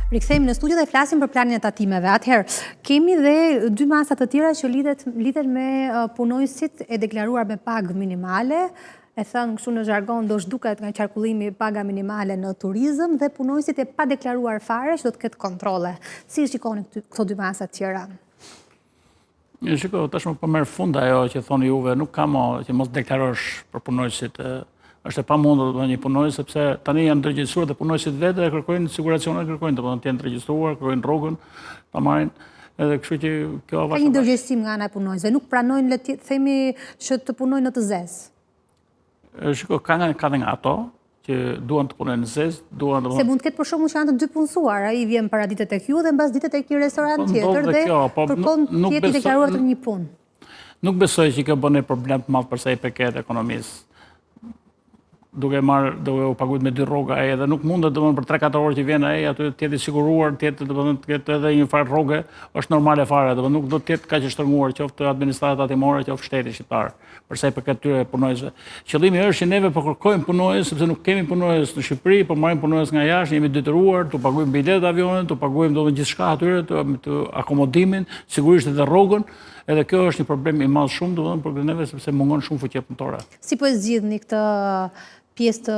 Rikthehemi në studio dhe flasim për planin e tatimeve. Atëherë, kemi dhe dy masa të tjera që lidhet me punojësit e deklaruar me pagë minimale, e thënë kështu në zhargon do zhduket nga qarkullimi paga minimale në turizëm dhe punojësit e pa deklaruar fare që do të ketë kontrole. Si shikoni këto dy masa të tjera? Shiko, tashmë po merr fund ajo që thoni juve, nuk ka më që mos deklarosh për punojësit. Është e pamundur një punojës sepse tani janë të regjistruar dhe punojësit vetë e kërkojnë siguracionet, kërkojnë të jenë të regjistruar, kërkojnë rrogën, ta marrin. Edhe kështu që kjo ka një ndërgjegjësim nga ana e punojësve, nuk pranojnë le të themi që të punojnë në të zezë. Shiko, ka nga ato që duan të punojnë në zezë, se mund të ketë për shkakun që janë të dy punësuar, ai vjen para ditët tek ju dhe mbas ditët tek një restorant tjetër dhe kërkon të jetë i deklaruar të një punë. Nuk besoj që kjo bën problem të madh për sa i përket ekonomisë. Duke u paguajtur me dy rroga ai edhe nuk mundet domethënë për 3-4 orë që vjen ai aty të jetë i siguruar, të jetë edhe një farë rroge, është normale fare, domethënë nuk do të jetë kaq i shtrënguar qoftë administrata tatimore, qoftë shteti shqiptar, për sa i përket tyre punojësve. Qëllimi është që neve po kërkojmë punojës sepse nuk kemi punojës në Shqipëri, po marrim punojës nga jashtë, jemi detyruar të paguajmë biletë avionit, të paguajmë domethënë gjithçka atyre, të akomodimin, sigurisht edhe rrogën. Edhe kjo është një problem i madh shumë domethënë për neve sepse mungon shumë fuqi punëtore. Si po e zgjidhni këtë pjesë të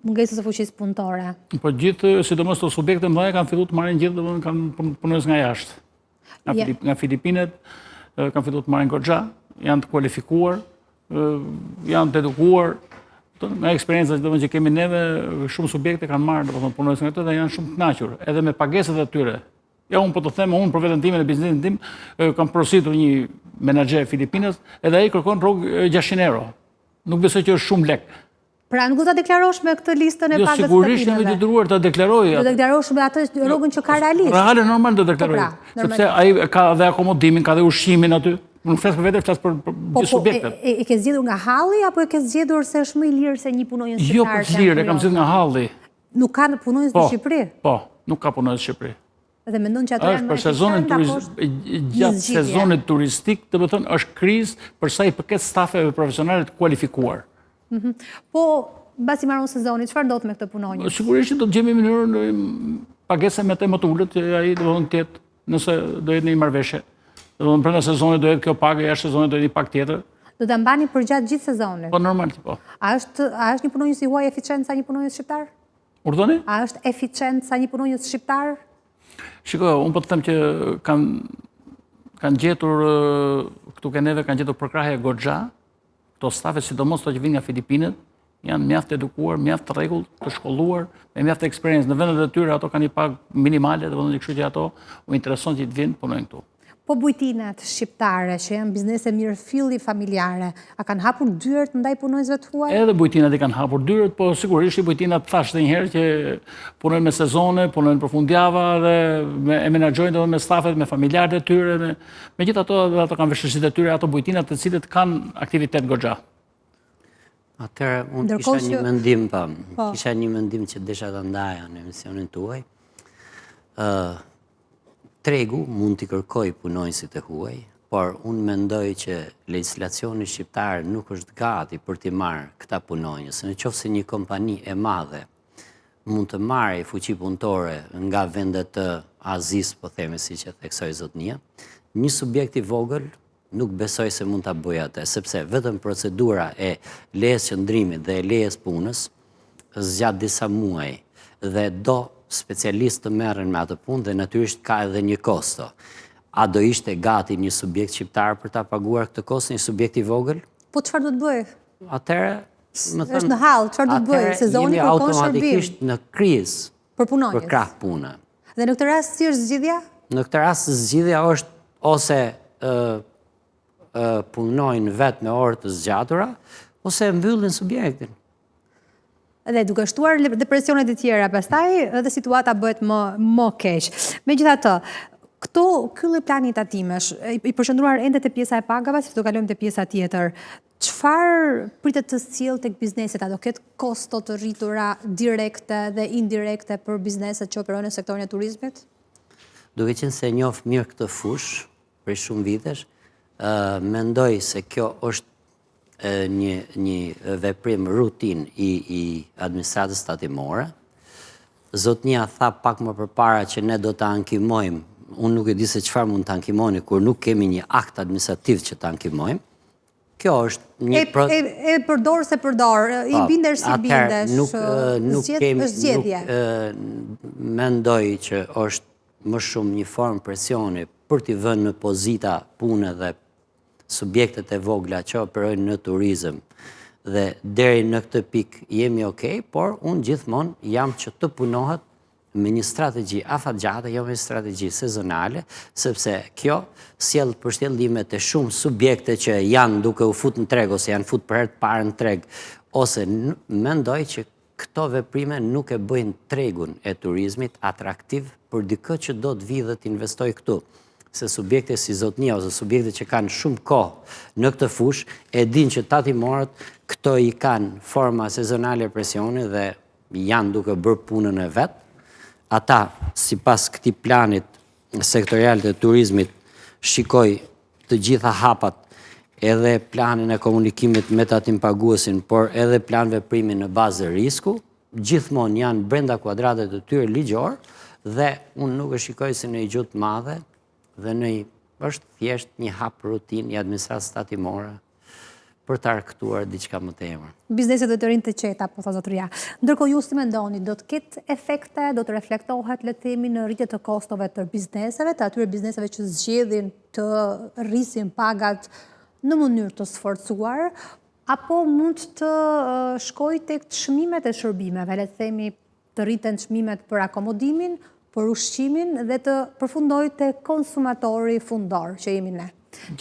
mungesës së fuqisë punëtore? Po gjithë, sidomos të subjekte mëdha kanë filluar të marrin gjithë domethënë kanë punojës nga jashtë. Nga Filipinet kanë filluar të marrin goxha, janë të kualifikuar, janë të edukuar. Nga eksperienca domethënë që kemi neve, shumë subjekte kanë marrë domethënë punojës nga ato dhe janë shumë të kënaqur, edhe me pagesat e tyre. Ja, unë po të them, unë për veten time në biznesin tim, kam porositur një menaxher Filipinës, edhe ai kërkon rrogë 600 euro. Nuk besoj që është shumë lek. Pra nuk do ta deklarosh me këtë listën e pagës së sigurisht jam i detyruar ta deklaroj. Do deklarosh me atë rrogën që ka realisht. Reale normal do deklaroj. Sepse ai ka dhe akomodimin, ka dhe ushqimin aty. Nuk flas për vetë, flas për gjithë subjektet. E ke zgjedhur nga halli apo e ke zgjedhur se është më i lirë se një punonjës shqiptar? Jo, për lirë, e kam zgjedhur nga halli. Nuk ka punonjës në Shqipëri? Po, nuk ka punonjës në Shqipëri. Dhe mendon që ato janë për sezonin gjatë sezonit turistik, domethënë është krizë për sa i përket stafeve profesionale të kualifikuar. Po, mbasi mbaron sezoni, çfarë ndodh me këtë punonjës? Sigurisht do të gjejmë mënyrë pagesa me të më të ulët, ai domethënë të jetë, nëse do jetë në një marrëveshje. Domethënë brenda sezonit do jetë kjo pagë, jashtë sezonit do jetë një pagë tjetër. Do ta mbani për gjatë gjithë sezonit? Po normal po. A është një punonjës i huaj eficient sa një punonjës shqiptar? Urdhoni? A është eficient sa një punonjës shqiptar? Shiko, unë po të them që kanë gjetur, këtu ke neve kanë gjetur përkrahje goxha, këto stafe, sidomos të që vinë nga Filipinet, janë mjaft edukuar, mjaft të rregull, të shkolluar, me mjaft eksperiencë. Në vendet e tyre ato kanë një pagë minimale, dhe kështu që ato u intereson që të vinë punojnë këtu. Po bujtinat shqiptare, që janë biznese mirëfilli familjare, a kanë hapur dyert ndaj punojësve të huaj? Edhe bujtinat i kanë hapur dyert, po sigurisht i bujtinat thash edhe një herë që punojnë me sezone, punojnë për fundjava dhe e menaxhojnë edhe me stafet, me familjarët e tyre, megjithatë ato kanë vështirësitë e tyre, ato bujtinat të cilët kanë aktivitet goxha. Atëherë, unë kisha një mendim që desha ta ndaja në emisionin tuaj. Tregu mund t'i kërkoj punojësit e huaj, por unë mendoj që legjislacioni shqiptar nuk është gati për t'i marrë këta punonjës. Në qoftë se një kompani e madhe mund të marrë fuqi punëtore nga vendet të Azis, po themi si që theksoi zotnia, një subjekt i vogël nuk besoj se mund t'a bëjë atë, sepse vetëm procedura e lejes qëndrimit dhe e lejes punës zgjat disa muaj dhe do specialistë të merren me atë punë dhe natyrisht ka edhe një kosto. A do ishte gati një subjekt shqiptar për ta paguar këtë kosto, një subjekt i vogël? Po çfarë do të bëjë? Atëherë, është në hall, çfarë do të bëjë? Sezoni kërkon shërbim. Automatikisht në krizë për punonjës. Për krah pune. Dhe në këtë rast si është zgjidhja? Në këtë rast zgjidhja është ose punojnë vetë me orë të zgjatura, ose mbyllin subjektin. Dhe duke shtuar depresionet e tjera, pastaj edhe situata bëhet më keq. Megjithatë, ky lloj plani tatimesh, i përqendruar ende te pjesa e pagave, si do kalojmë te pjesa tjetër. Çfarë pritet të sjellë tek bizneset? A do ketë kosto të rritura direkte dhe indirekte për bizneset që operojnë në sektorin e turizmit? Duke qenë se njoh mirë këtë fushë për shumë vitesh, mendoj se kjo është një veprim rutin i administratës tatimore zotnia tha pak më përpara që ne do të ankimojmë. Unë nuk e di se çfarë mund të ankimoni kur nuk kemi një akt administrativ që të ankimojmë. Kjo është një E përdor se përdor, i bindesh si bindesh, është zgjedhje. Mendoj që është më shumë një formë presioni për t'i vënë në pozita pune dhe subjektet e vogla që operojnë në turizëm. Dhe deri në këtë pikë jemi okej, por unë gjithmonë jam që të punohet me një strategji afatgjate, jo me një strategji sezonale, sepse kjo sjell përshëndetime të shumë subjekte që janë duke u fut në treg, ose janë fut për herë të parë në treg, ose mendoj që këto veprime nuk e bëjnë tregun e turizmit atraktiv për dikë që do të vijë dhe të investoj këtu. Se subjekte si zotnia ose subjekte që kanë shumë kohë në këtë fush, e din që tatimorët këto i kanë forma sezonale presioni dhe janë duke bërë punën e vetë. Ata, si pas këti planit sektorial të turizmit, shikoj të gjitha hapat edhe planin e komunikimit me tatim paguesin, por edhe plan veprimi në bazë risku, gjithmonë janë brenda kuadratet të tyre ligjor, dhe unë nuk e shikoj si në i gjutë madhe, dhe është thjesht një hap rutin i administratës tatimore për të arktuar diçka më të emër. Bizneset do të rinë të qeta, po tha zotëria. Ndërkohë ju si mendoni, do të ketë efekte, do të reflektohet le të themi në rritje të kostove të bizneseve, të atyre bizneseve që zgjedhin të rrisin pagat në mënyrë të sforcuar, apo mund të shkoj tek çmimet e shërbimeve, le të themi të rriten çmimet për akomodimin, për ushqimin dhe të përfundoj te konsumatori fundor që jemi ne.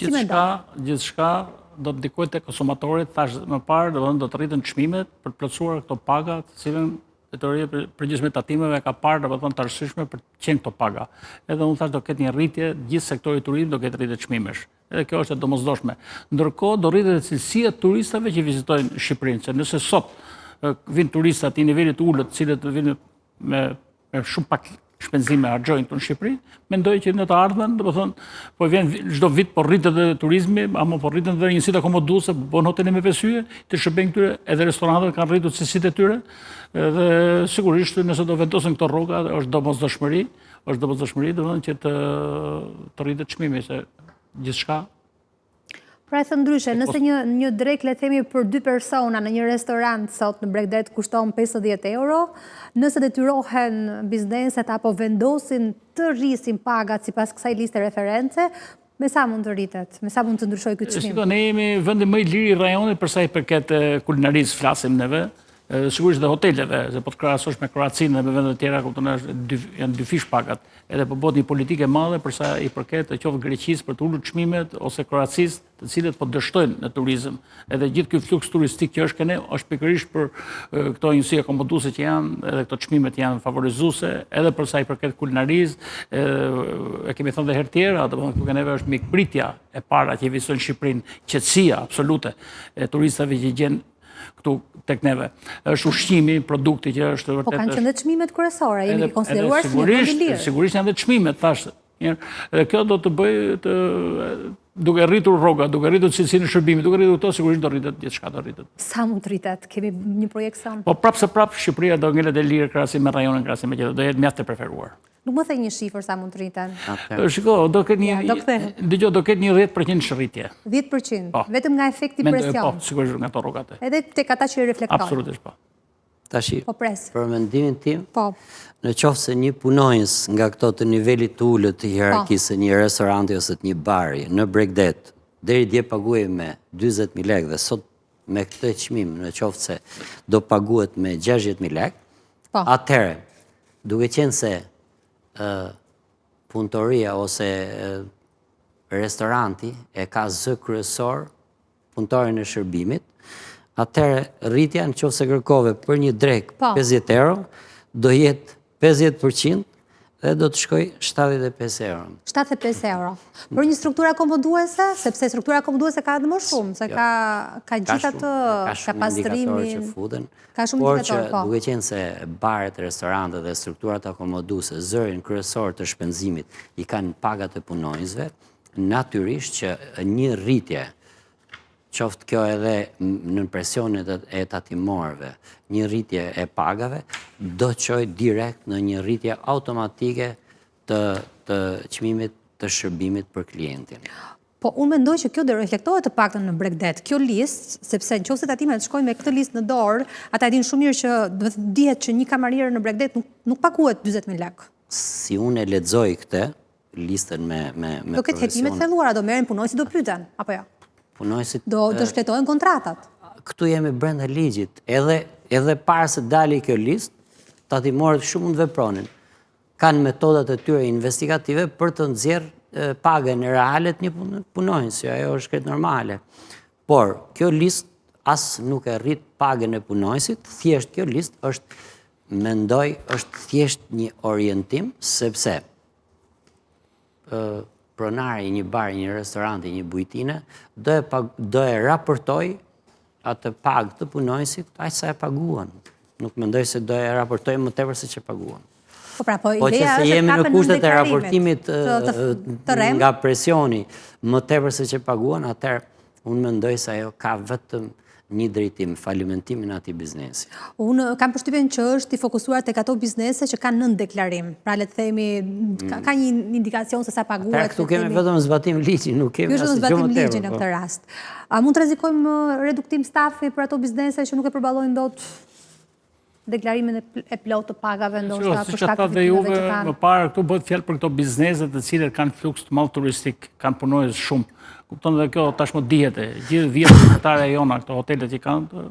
Gjithçka do të ndikojë te konsumatorit, thash më parë, do të rriten çmimet për të plotësuar këto paga, të cilën Drejtoria e Përgjithshme të Tatimeve ka parë të arsyeshme për të qenë këto paga. Edhe unë thash do ketë një rritje, gjithë sektori i turizmit do ketë rritje çmimesh. Edhe kjo është e domosdoshme. Ndërkohë do rritet cilësia e turistëve që vizitojnë Shqipërinë, se nëse sot vinë turistat i nivelit ulët, të cilët vinë me shumë pak shpenzime harxojnë në Shqipëri, mendoj që në të ardhmen, po vjen çdo vit po rritet edhe turizmi, ama po rriten edhe njësitë akomoduese, bën hotele me 5 yje, të shërbejnë këtyre, edhe restorantet kanë rritur cilësitë e tyre, dhe sigurisht nëse do vendosen këto rroga, është domosdoshmëri, domethënë që të rritet çmimi, se gjithçka. Pra e thënë ndryshe, nëse një drek le themi për 2 persona në një restorant sot në Bregdet kushton 50 euro, nëse detyrohen bizneset apo vendosin të rrisin pagat sipas kësaj liste reference, me sa mund të rritet? Me sa mund të ndryshojë ky çmim? Ne jemi vendi më i liri i rajonit për sa i përket kulinarisë, flasim neve. Sigurisht dhe hoteleve, se po të krahasosh me Kroacinë dhe me vendet tjera, janë dy fish pagat. Edhe po bëhet një politike madhe për sa i përket qoftë Greqisë për të ulur çmimet ose Kroacisë, të cilët po dështojnë në turizëm. Edhe gjithë ky fluks turistik që është këne, është pikërisht për këto njësi akomoduese që janë, edhe këto çmimet janë favorizuese, edhe për sa i përket kulinarisë, e kemi thënë dhe herë tjera, domethënë këtu neve është mikpritja e para që vizitojnë Shqipërinë, qetësia absolute e turistëve që gjen këtu tek neve. Është ushqimi, produkti që është vërtet. Po kanë qenë çmimet kryesore, jemi konsideruar si një vend i lirë. Sigurisht janë edhe çmimet, thash. Dhe kjo do të bëjë duke rritur rroga, duke rritur cilësinë e shërbimit, duke rritur këto, sigurisht do rritet gjithçka do rritet. Sa mund të rritet? Kemi një projeksion? Po prapë Shqipëria do ngelet e lirë krahasim me rajonin, krahasim me gjithë, do jetë mjaft e preferuar. Nuk më thej një shifër sa mund të rriten. Shiko, do ketë një 10% shërritje. 10%? Vetëm nga efekti presion? Po, sigurisht nga to rrogat. Edhe tek ata që i reflektojnë? Absolutisht po. Tashi, po pres. Për mendimin tim, po. Në qoftë se një punonjës nga këto të nivelit të ullët të hierarkisë një restoranti ose të një bari në Bregdet, deri dje paguaj me 20.000 lekë dhe sot me këtë çmim në qoftë se do paguhet me 60.000 lekë, atëherë, duke qenë se punëtoria ose restoranti e ka zë kryesor punëtorin e shërbimit, atëherë rritja në qoftë se kërkove për një drek 50 euro, do jetë 50% dhe do të shkoj 75 euro. 75 euro. Për një struktura akomoduese, sepse struktura akomoduese ka edhe më shumë, se ka gjitha të ka pastrimin, ka shumë indikator, po. Por që duke qenë se baret, restorantet dhe strukturat akomoduese zërin kryesor të shpenzimit i kanë pagat e punonjësve, natyrisht që një rritje qoftë kjo edhe në presionet e tatimorëve, një rritje e pagave, do çojë direkt në një rritje automatike të çmimit të shërbimit për klientin. Po, unë mendoj që kjo do reflektohet të paktën në Bregdet. Kjo listë, sepse nëse tatimet shkojnë me këtë listë në dorë, ata e dinë shumë mirë që dihet që një kamarier në Bregdet nuk paguhet 40.000 lekë. Si unë e lexoj këtë listën me do ketë hetime të thelluara, do merren punonësit, do pyeten, apo jo? Punonësit do shpletohen kontratat. Këtu jemi brenda ligjit. Edhe para se dali kjo listë, tatimorët shumë mund vepronin. Kanë metodat e tyre investigative për të nxjerrë pagën e reale të një punonjësi, ajo është krejt normale. Por kjo listë as nuk e rrit pagën e punonjësit, thjesht kjo listë është thjesht një orientim, sepse pronari i një bari, një restoranti, një bujtine, do e raportoj atë pagë të punonjësit aq sa e paguan. Nuk mendoj se do e raportoj më tepër se që paguan. Po që se jemi në kushtet e raportimit nga presioni më tepër se që paguan, atëherë unë mendoj se ajo ka vetëm një drejtim, falimentimin atij biznesi. Unë kam përshtypjen që është i fokusuar tek ato biznese që kanë nën deklarim. Pra le të themi ka një indikacion se sa paguhet. Këtu kemi vetëm zbatim ligji, nuk kemi asgjë më tepër. Ky është zbatim ligji në këtë rast. A mund të rrezikojmë reduktim stafi për ato biznese që nuk e përballojnë dot deklarimin e plot të pagave ndoshta për shkak të fitimeve që kanë? Më parë këtu bëhet fjalë për këto biznese të cilët kanë fluks të madh turistik, kanë punonjës shumë. Kupton dhe kjo tashmë dihet. Gjithë vjetë qytetare jona, këto hotelet që kanë,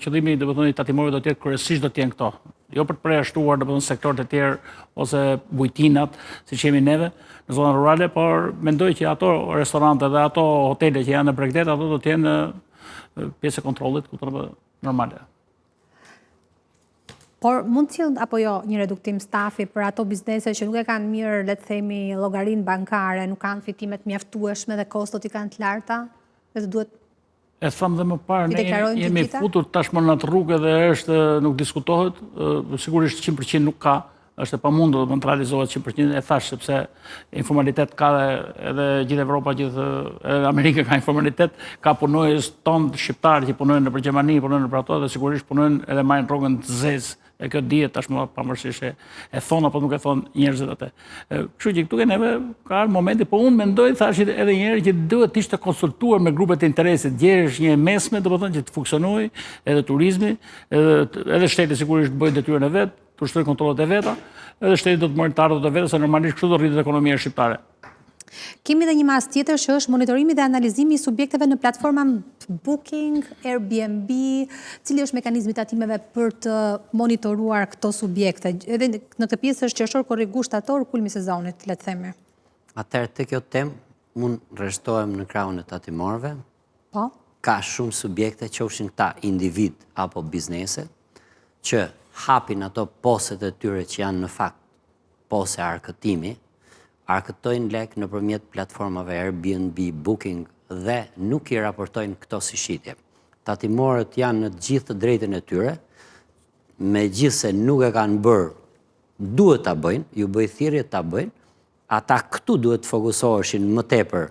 qëllimi i tatimorëve do të jetë kryesisht do të jenë këto. Jo për të përjashtuar sektorët e tjerë ose bujtinat, siç jemi neve në zonën rurale, por mendoj që ato restorante dhe ato hotele që janë në Bregdet, ato do të jenë pjesë e kontrollit, normale. Por mund të cilë apo jo një reduktim stafi për ato biznese që nuk e kanë mirë, le të themi, llogarinë bankare, nuk kanë fitimet mjaftueshme dhe kostot i kanë të larta, dhe duhet e thamë dhe më parë, ne jemi futur tashmë në atë rrugë dhe nuk diskutohet, sigurisht 100% nuk ka, është e pamundur të realizohet 100%, e thash sepse informalitet ka edhe gjithë Evropa, gjithë Amerika ka informalitet, ka punonjës tonë shqiptarë që punojnë nëpër Gjermani, punojnë nëpër ato dhe sigurisht punojnë edhe marrin rrogën të zezë. E kjo dihet tashmë pavarësisht e thon apo nuk e thon njerëzit atë. Kështu që këtu neve ka momenti, po unë mendoj, thash edhe një herë, që duhet të ishte konsultuar me grupet e interesit, gjesh një mesme, domethënë që të funksionojë edhe turizmi, edhe shteti sigurisht bëj detyrën e vet, të ushtrojë kontrollet e veta, edhe shteti do të marrë të ardhurët e veta, se normalisht kështu do rritet ekonomia shqiptare. Kemi dhe një mas tjetër që është monitorimi dhe analizimi i subjekteve në platforma Booking, Airbnb, cili është mekanizmi i tatimeve për të monitoruar këto subjekte. Edhe në këtë pjesë është qershor, korrigu, shtator, kulmi i sezonit, le të themi. Atëherë te kjo temë mund rreshtohem në krahun e tatimorëve. Po. Ka shumë subjekte, qofshin këta individ apo biznese, që hapin ato poset e tyre që janë në fakt pose arkëtimi, arkëtojnë lek nëpërmjet platformave Airbnb, Booking dhe nuk i raportojnë këto si shitje. Tatimorët janë në të gjithë të drejtën e tyre, megjithse nuk e kanë bërë, duhet ta bëjnë, ju bëj thirrje ta bëjnë, ata këtu duhet të fokusoheshin më tepër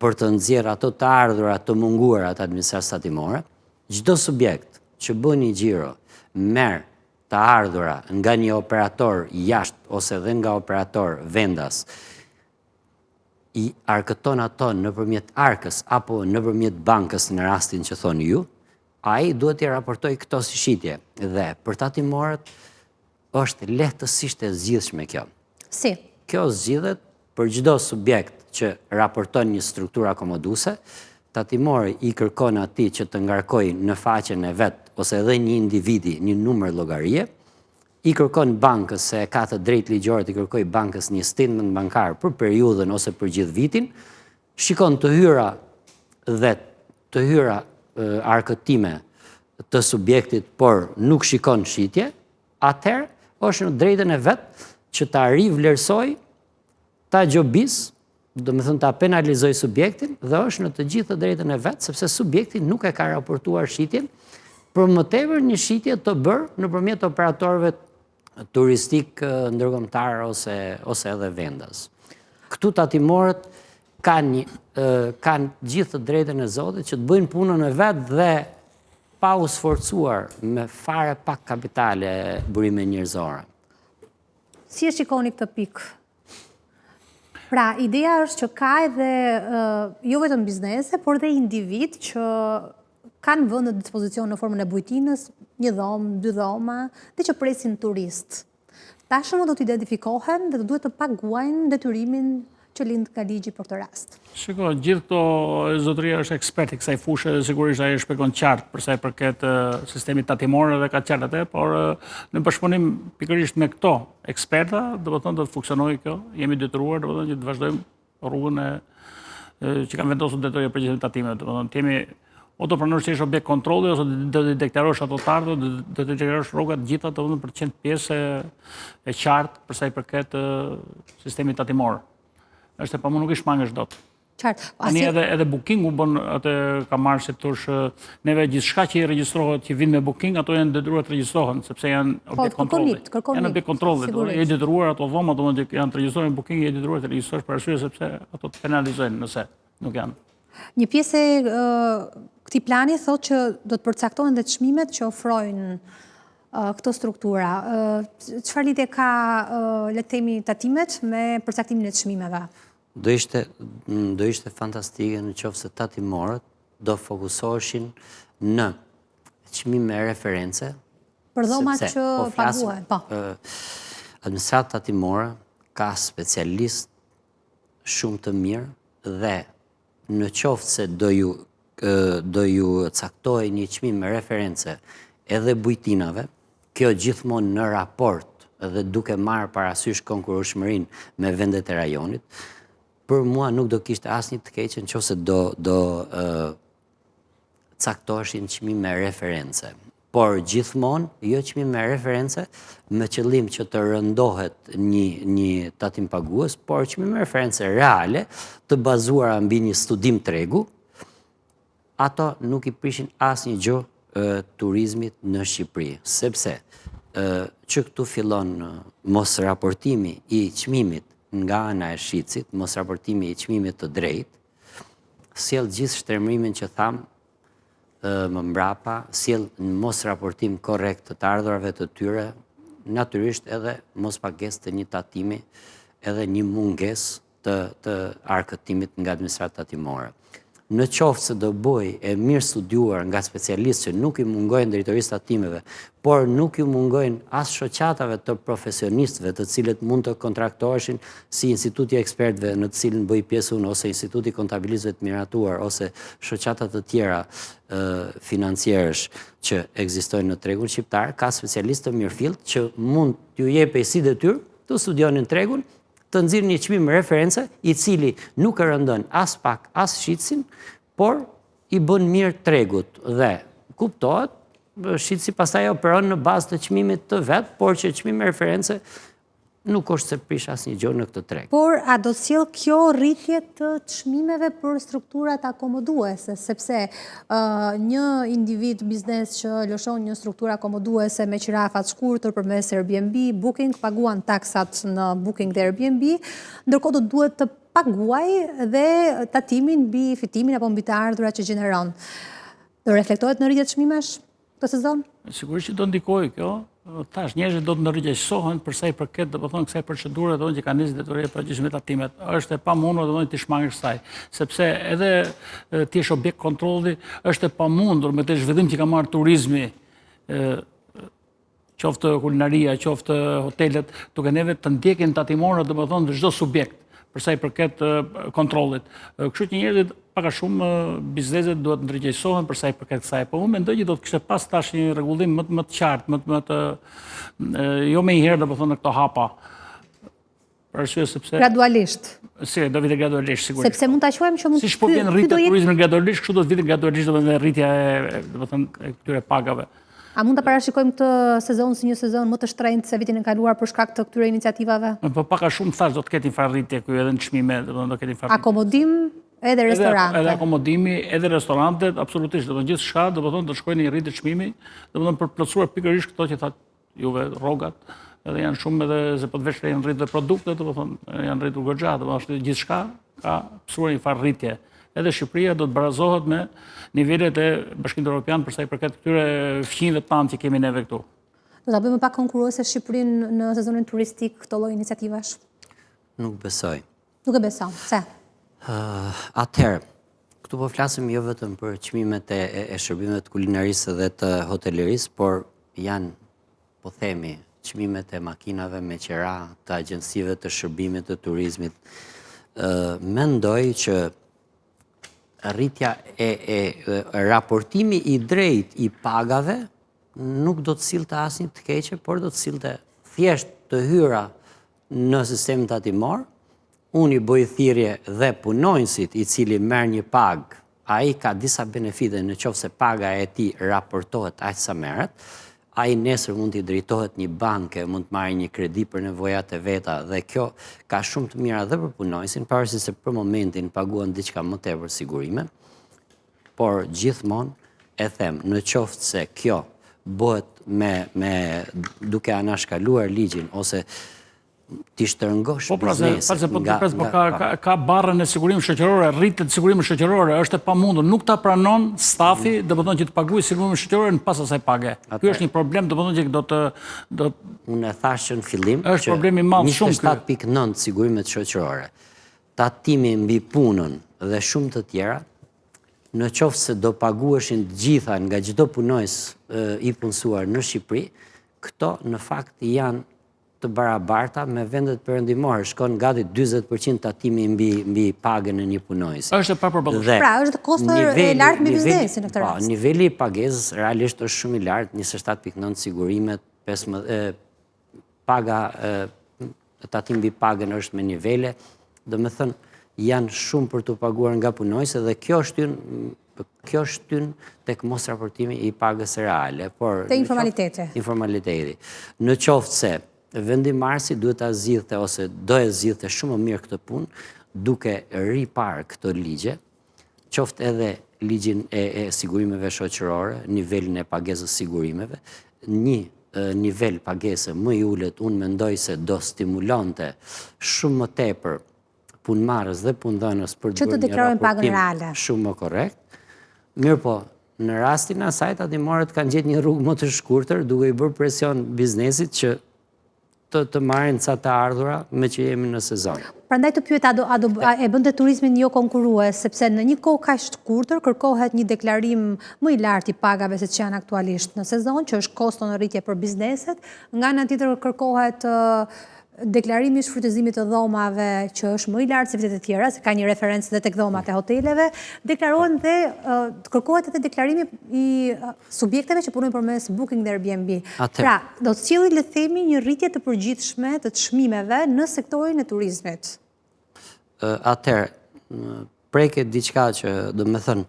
për të nxjerrë ato të ardhura të munguara të administratës tatimore. Çdo subjekt që bën një xhiro merr të ardhura nga një operator jashtë ose dhe nga operator vendas, i arkëton ato nëpërmjet arkës apo nëpërmjet bankës në rastin që thoni ju, ai duhet i raportoj këto si shitje. Dhe për tatimorët është lehtësisht e zgjidhshme kjo. Si? Kjo zgjidhet për çdo subjekt që raporton një strukturë akomoduese, tatimori i kërkon atij që të ngarkojë në faqen e vet ose edhe një individi një numër llogarie, i kërkon bankës se ka të drejtë ligjore të kërkojë bankës një statement bankar për periudhën ose për gjithë vitin, shikon të hyra dhe të hyra arkëtime të subjektit, por nuk shikon shitje, atëherë është në drejtën e vet që ta rivlerësoj, ta gjobis, do me thënë ta penalizoj subjektin, dhe është në të gjithë të drejtën e vet, sepse subjekti nuk e ka raportuar shitjen, për më tepër një shitje të bërë nëpërmjet operatorëve turistik ndërkombëtar ose edhe vendas. Këtu tatimorët kanë gjithë të drejtën e Zotit që të bëjnë punën e vetë dhe pa u sforcuar me fare pak kapitale burime njerëzore. Si e shikoni këtë pikë? Pra, ideja është që ka edhe jo vetëm biznese, por dhe individ që kanë vënë në dispozicion në formën e bujtinës, 1 dhomë, 2 dhoma, dhe që presin turist. Tashmë do të identifikohen dhe të duhet të paguajnë detyrimin që lind nga ligji për këtë rast. Shiko, gjithë këto zotëria është ekspert i kësaj fushë dhe sigurisht ai shpjegon qartë për sa i përket sistemit tatimor dhe ka qartë atë, por në bashkëpunim pikërisht me këto eksperta, do të thonë do të funksionojë kjo, jemi detyruar do të thonë që të vazhdojmë rrugën që kanë vendosur detyrat për gjithë tatimet, do të thonë jemi o të pranosh që është objekt kontrolli ose do të deklarosh ato të ardhur, do të deklarosh rrogat gjitha të për 100 pjesë e qartë për sa i përket sistemit tatimor. Është e pamundur nuk i shmangesh dot. Qartë. Tani edhe bookingu bën atë ka marrë se thosh neve gjithçka që i regjistrohet që vin me booking, ato janë detyruar të regjistrohen sepse janë objekt kontrolli. Janë objekt kontrolli, je detyruar ato dhoma domethënë që janë të regjistruar në booking, je detyruar të regjistrosh për arsye sepse ato të penalizojnë nëse nuk janë. Një pjesë e këtij plani thotë që do të përcaktohen dhe çmimet që ofrojnë këto struktura. Çfarë lidhje ka le të themi tatimet me përcaktimin e çmimeve? Do ishte fantastike në qoftë se tatimorët do fokusoheshin në çmime reference. Për dhomat që paguhen, po. Administrata tatimore ka specialist shumë të mirë dhe në qoftë se do ju caktoj një çmim me reference edhe bujtinave, kjo gjithmonë në raport dhe duke marrë parasysh konkurrueshmërinë me vendet e rajonit, për mua nuk do kishte asnjë të keqe nëse do caktoheshin çmime me reference. Por gjithmonë jo çmime me reference me qëllim që të rëndohet një tatim pagues, por çmime me reference reale, të bazuara mbi një studim tregu, ato nuk i prishin asnjë gjë turizmit në Shqipëri, sepse që këtu fillon mos raportimi i çmimit nga ana e shitësit, mos raportimi i çmimit të drejtë, sjell gjithë shtremrimin që tham më mbrapa, sjell mos raportim korrekt të ardhurave të tyre, natyrisht edhe mos pagesë të një tatimi, edhe një mungesë të arkëtimit nga administrata tatimore. Në qoftë se do bëj e mirë studiuar nga specialistë që nuk i mungojnë drejtorisë tatimeve, por nuk i mungojnë as shoqatave të profesionistëve të cilët mund të kontraktoheshin si instituti ekspertëve në të cilin bëj pjesë unë, ose instituti kontabilistëve të miratuar, ose shoqatat të tjera financierësh që ekzistojnë në tregun shqiptar, ka specialistë të mirëfillt që mund t'ju jepej si detyrë të studionin tregun, të nxirë një çmim reference i cili nuk e rëndon as pak as shitsin, por i bën mirë tregut dhe kuptohet, shitsi pastaj operon në bazë të çmimit të vet, por që çmimi reference nuk është se prish asnjë gjë në këtë treg. Por a do sjell kjo rritje të çmimeve për strukturat akomoduese, sepse një individ biznes që lëshon një strukturë akomoduese me qirafa të shkurtër përmes Airbnb, Booking paguan taksat në Booking dhe Airbnb, ndërkohë do duhet të paguaj dhe tatimin mbi fitimin apo mbi të ardhurat që gjeneron. Do reflektohet në rritje të çmimesh këtë sezon? Sigurisht që do ndikojë kjo. Tash njerëzit do të ndërgjegjësohen për sa i përket domethënë kësaj procedure që kanë nisë detyria për gjithë tatimet. Është e pamundur domethënë ti shmangësh kësaj, sepse edhe ti je objekt kontrolli, është e pamundur me të zhvillim që ka marrë turizmi, qoftë kulinaria, qoftë hotelet, duke neve të ndjekin tatimorët domethënë të çdo subjekt për sa i përket kontrollit. Kështu që njerëzit pak a shumë bizneset duhet të ndërgjegjësohen për sa i përket kësaj. Po unë mendoj që do të kishte pas tash një rregullim më të qartë, jo më herë domethënë në këto hapa. Për arsye sepse gradualisht. Si, do vite gradualisht sigurisht. Sepse mund ta quajmë që mund siç po vjen rritja e turizmit gradualisht, kështu do të vite gradualisht domethënë rritja e këtyre pagave. A mund ta parashikojmë këtë sezon si një sezon më të shtrenjtë se vitin e kaluar për shkak të këtyre iniciativave? Po pak a shumë thash do të ketë një farë rritje këtu edhe në çmime, do të ketë një farë. Akomodim edhe restorante. Edhe akomodimi, edhe restorantet, absolutisht, do të gjithçka, do të thonë të shkojnë një rritje çmimi, do të thonë për plotësuar pikërisht këto që thatë juve rrogat, edhe janë shumë edhe se po të vesh janë rritur produktet, do të thonë janë rritur goxha, do të thonë gjithçka ka pësuar një farë rritje. Edhe Shqipëria do të barazohet me nivelet e Bashkimit Evropian për sa i përket këtyre fqinjve tanë që kemi neve këtu. Do ta bëjmë pak konkurruese Shqipërinë në sezonin turistik këto lloj iniciativash? Nuk besoj. Nuk e beson. Pse? Atëherë, këtu po flasim jo vetëm për çmimet e shërbimeve të kulinarisë dhe të hotelerisë, por janë, po themi, çmimet e makinave me qera, të agjensive të shërbimit të turizmit. Mendoj që rritja e raportimi i drejt i pagave nuk do të sillte asnjë të keqe, por do të sillte thjesht të hyra në sistemin tatimor. Unë i bëj thirrje dhe punonjësit i cili merr një pagë, ai ka disa benefite në qoftë se paga e tij raportohet aq sa merret. Ai nesër mund t'i drejtohet një banke, mund të marrë një kredi për nevojat e veta dhe kjo ka shumë të mira dhe për punonjësin, pavarësisht se për momentin paguan diçka më tepër sigurime, por gjithmonë e them, në qoftë se kjo bëhet me duke anashkaluar ligjin ose ti shtrëngosh biznesin ka barrën e sigurimit shoqërore, rritet sigurimit shoqërore, është e pamundur, nuk ta pranon stafi, do të thonë që të paguajë sigurimin shoqëror në pas asaj page. Ky është një problem, do të thonë që do unë e thash që në fillim është problem i madh shumë 27.9 sigurimet shoqërore. Tatimi mbi punën dhe shumë të tjera, në qoftë se do paguheshin të gjitha nga çdo punonjës i punësuar në Shqipëri, këto në fakt janë të barabarta me vendet perëndimore, shkon gati 40% tatimi mbi pagën e një punonjësi. Është e papërballueshme. Pra, është kostor e lartë mbi biznesin në këtë rast. Niveli i pagesës realisht është shumë i lartë, 27.9 sigurimet, 15 paga tatimi mbi pagën është me nivele, domethënë janë shumë për të paguar nga punonjësi dhe kjo shtyn tek mos raportimi i pagës reale, por te informaliteti. Në qoftë se vendimarrësi duhet ta zgjidhte ose do e zgjidhte shumë më mirë këtë punë, duke ripar këto ligje, qoftë edhe ligjin e sigurimeve shoqërore, nivelin e pagesës sigurimeve, një nivel pagese më i ulët, unë mendoj se do stimulonte shumë më tepër punëmarrës dhe punëdhënës për të bërë një raportim shumë më korrekt. Mirë po, në rastin asaj tatimorët kanë gjetë një rrugë më të shkurtër duke i bërë presion biznesit që të marrin ca të ardhura me që jemi në sezon. Prandaj të pyet e bënte turizmin jo konkurrues, sepse në një kohë kaq të shkurtër kërkohet një deklarim më i lartë i pagave se që janë aktualisht në sezon, që është kosto në rritje për bizneset, nga ana tjetër kërkohet deklarimi i shfrytëzimit të dhomave që është më i lartë se vitet e tjera, se ka një referencë dhe tek dhomat e hoteleve, deklarohen dhe kërkohet edhe deklarimi i subjekteve që punojnë përmes Booking dhe Airbnb. Pra, do të sjellë le të themi një rritje të përgjithshme të çmimeve në sektorin e turizmit. Atëherë, preket diçka që do të thënë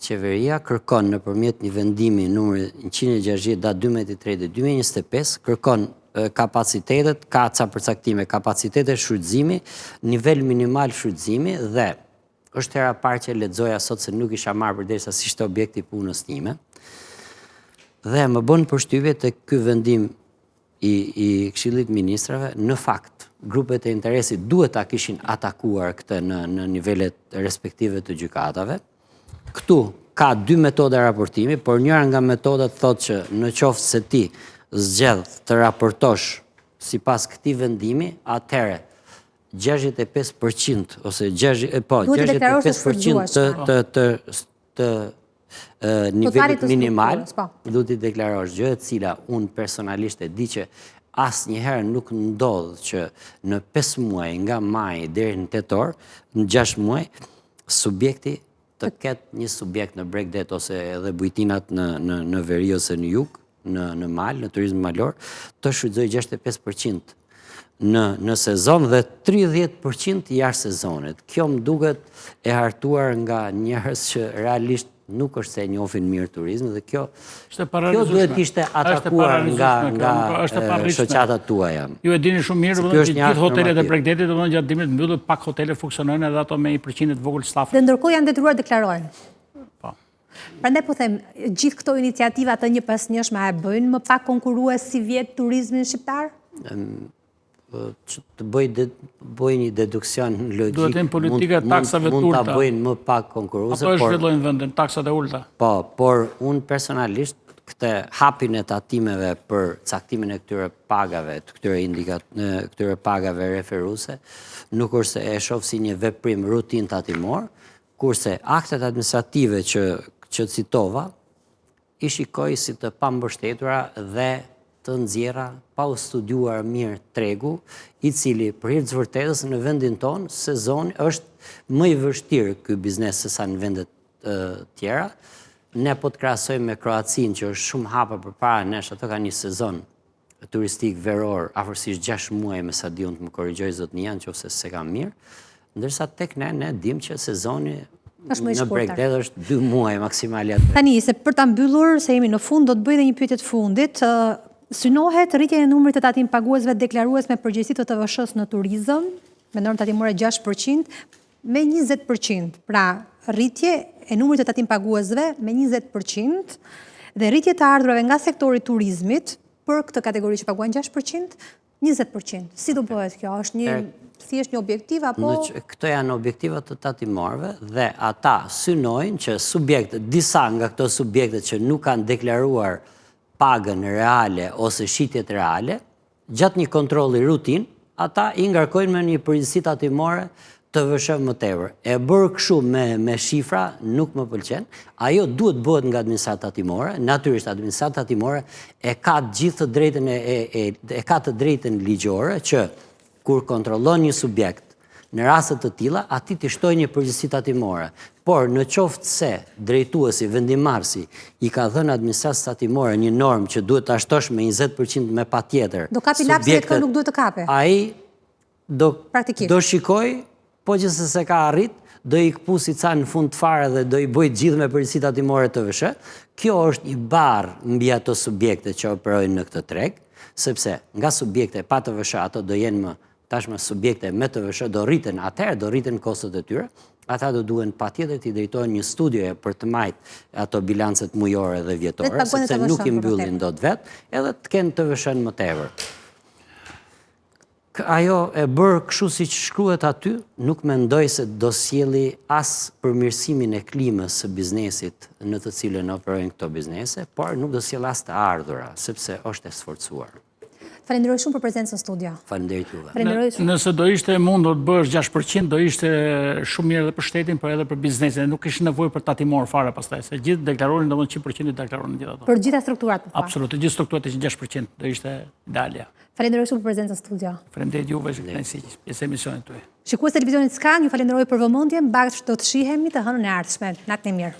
qeveria kërkon nëpërmjet një vendimi numri 160/12/2025 kërkon kapacitetet, ka ca përcaktime, kapacitetet shfrytëzimi, nivel minimal shfrytëzimi dhe është hera parë që lexoja sot se nuk isha marrë përderisa si ishte objekti i punës time. Dhe më bën përshtypje te ky vendim i Këshillit Ministrave, në fakt, grupet e interesit duhet ta kishin atakuar këtë në nivelet respektive të gjykatave. Këtu ka dy metoda raportimi, por njëra nga metodat thotë që në qoftë se ti zgjedh të raportosh sipas këtij vendimi, atëherë 65% ose 65% të nivelit minimal duhet t'i deklarosh, gjë e cila unë personalisht e di që asnjëherë nuk ndodh që në 5 muaj nga maj deri në tetor, në 6 muaj subjekti të ketë një subjekt në Bregdet ose edhe bujtinat në veri ose në jug, në mal, në turizm malor, të shfrytëzoj 65% në sezon dhe 30% jashtë sezonit. Kjo më duket e hartuar nga njerëz që realisht nuk është se njohin mirë turizmin dhe kjo duhet ishte atakuar nga shoqatat tuaja. Ju e dini shumë mirë, gjithë hotelet e Bregdetit, gjatë dimrit mbyllën, pak hotele funksionojnë edhe ato me 1% të vogël stafi. Dhe ndërkohë janë detyruar deklarojnë. Prandaj po them, gjithë këto iniciativa të një pas njëshme e bëjnë më pak konkurrues si vjet turizmin shqiptar? që të bëj një deduksion logjik. Duhet të jenë politika taksave të Mund ta ulta. bëjnë më pak konkurruese. Apo e zhvillojnë vendin taksat e ulta? Po, por unë personalisht këtë hapin e tatimeve për caktimin e këtyre pagave, të këtyre pagave referuese, nuk është se e shoh si një veprim rutin tatimor, kurse aktet administrative që citova, i shikoj si të pambështetura dhe të nxjerra pa u studiuar mirë tregu, i cili për hir të vërtetës në vendin tonë sezoni është më i vështirë ky biznes se sa në vendet tjera. Ne po të krahasojmë me Kroacinë që është shumë hapa përpara nesh, ato ka një sezon turistik veror, afërsisht 6 muaj me sa di unë të më korrigjoj zotnia nëse se kam mirë, ndërsa tek ne dim që sezoni në Bregdet është 2 muaj maksimali atë. Tani, se për ta mbyllur, se jemi në fund, do të bëj edhe një pyetje të fundit. Synohet rritja e numrit të tatim paguesve deklarues me përgjegjësi të TVSH-s në turizëm, me normë tatimore 6%, me 20%. Pra, rritje e numrit të tatim paguesve me 20% dhe rritje të ardhurave nga sektori turizmit për këtë kategori që paguajnë 6%, 20%. Si do bëhet kjo? Është thjesht një objektiv apo? Këto janë objektivat të tatimorëve dhe ata synojnë që subjektet, disa nga këto subjektet që nuk kanë deklaruar pagën reale ose shitjet reale, gjatë një kontrolli rutin, ata i ngarkojnë me një përgjegjësi tatimore TVSH më tepër. E bërë kështu me shifra nuk më pëlqen. Ajo duhet bëhet nga administratë tatimore, natyrisht administratë tatimore e ka gjithë të drejtën e ka të drejtën ligjore që kur kontrollon një subjekt në raste të tilla, atij t'i shtojë një përgjegjësi tatimore. Por në qoftë se drejtuesi, vendimarrësi i ka dhënë administratës tatimore një normë që duhet ta shtosh me 20% me patjetër. Do kapi lapsin e kë nuk duhet të kape. Ai do shikoj, po që se ka arrit, do i këpusi ca në fund fare dhe do i bëjt gjithë me përgjegjësi tatimore TVSH. Kjo është një barë mbi ato subjekte që operojnë në këtë treg, sepse nga subjekte pa TVSH ato do jenë më tashmë subjekte me TVSH do rriten, atëherë do rriten kostot e tyre, ata do duhen patjetër t'i drejtojnë një studioje për të marrë ato bilancet mujore dhe vjetore, sepse nuk i mbyllin dot vetë, edhe të kenë TVSH-n më tepër. Ajo e bërë kështu si që shkruhet aty, nuk mendoj se do sjelli as përmirësimin e klimës së biznesit në të cilën operojnë këto biznese, por nuk do sjell as të ardhura, sepse është e sforcuar. Falenderoj shumë për prezencën në studio. Faleminderit juve. Falenderoj shumë. Nëse do ishte mundur të bësh 6%, do ishte shumë mirë edhe për shtetin, por edhe për biznesin. Nuk kishte nevojë për tatimor fare pastaj, se gjithë deklaronin domosht 100% i deklaronin gjithë ato. Për gjitha strukturat. Absolutisht, gjithë strukturat ishin 6%, do ishte idealja. Falenderoj shumë për prezencën në studio. Faleminderit juve që keni si pjesë emisionit tuaj. Shikues televizionit Skan, ju falenderoj për vëmendjen, mbas do të shihemi të hënën e ardhshme. Natën e mirë.